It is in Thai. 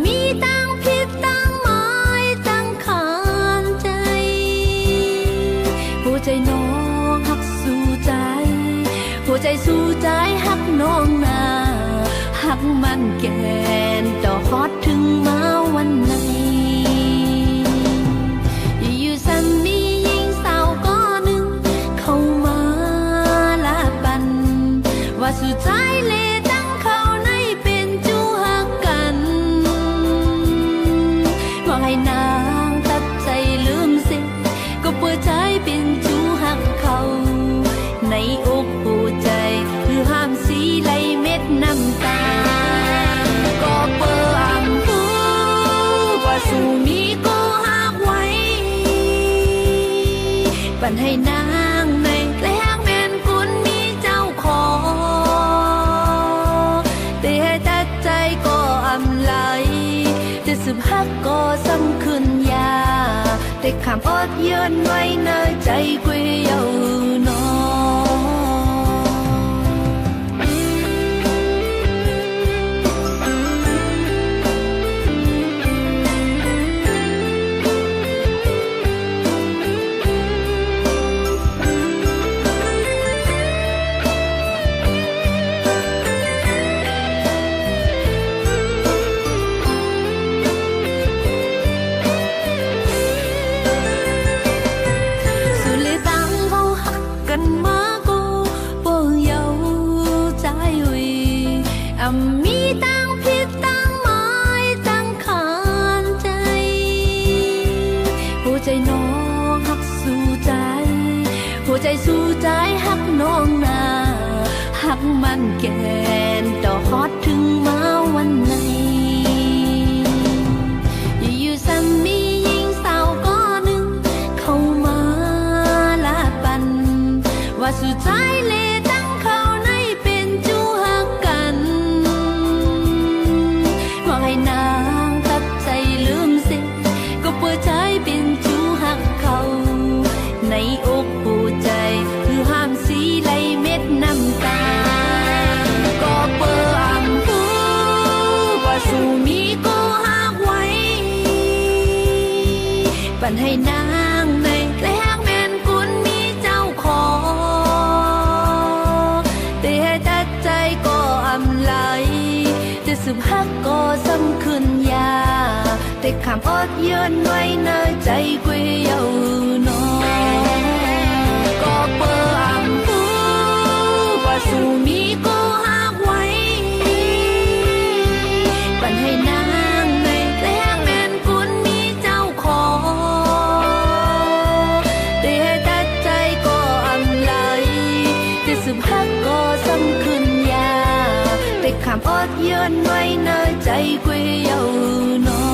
มีตั้งผิดตั้งหมายตั้งขานใจหัวใจน้องหักสู่ใจหัวใจสู่ใจหักน้องนาหักมันแก่นต่อฮอดถึงมาวันไหนอยู่สันมีหญิงสาวก็หนึ่งเข้ามาลาปันว่าสุดท้ายเลตั้งเขาในเป็นจูหักกันว่าให้นางตัดใจลืมเสียก็เปิดใจเป็นจูหักเขาในอกหัวใจคือห้ามสีไหลเม็ดน้ำตาก็เปิดอ่ำพูว่าสู่มีก็หักไว้ปันให้นางในแกล้งแม่นกุนมีเจ้าของแต่ให้ตัดใจก็อำไหลจะสืบหักก็ซ้ำขึ้นยาแต่คำอดเยินไว้ในใจกุยเยาวนอมีตั้งผิดตั้งหมายตั้งขานใจหัวใจน้องหักสู่ใจหัวใจสู่ใจหักน้องนาหักมันแก่นต่อฮอดถึงมาวันไหนอยู่สันมีหญิงสาวก็หนึ่งเข้ามาลาปันว่าสุดท้ายเลตั้งเขาในเป็นจูหักกันให้นางตัดใจลืมเสียก็เปิดใจเป็นจูหักเขาในอกหัวใจคือห้ามสีไหลเม็ดน้ำตาก็เปิดอ่ำพูว่าสู่มีก็หักไว้ปันให้นางในแกล้งแม่นกุนมีเจ้าของแต่ให้ตัดใจก็อำไหลจะสืบหักก็ซ้ำขึ้นยาแต่คำอดเยินไว้ในใจกุยเยาวนอก็เปิดอ่ำพูว่าสู่มีก็หักไว้ปันให้นางในแกล้งแม่นกุนมีเจ้าของแต่ให้ตัดใจก็อำไหลจะสืบหักก็ซ้ำขึ้นยาแต่คำอดเยินไว้ในใจกุยเยาวนอ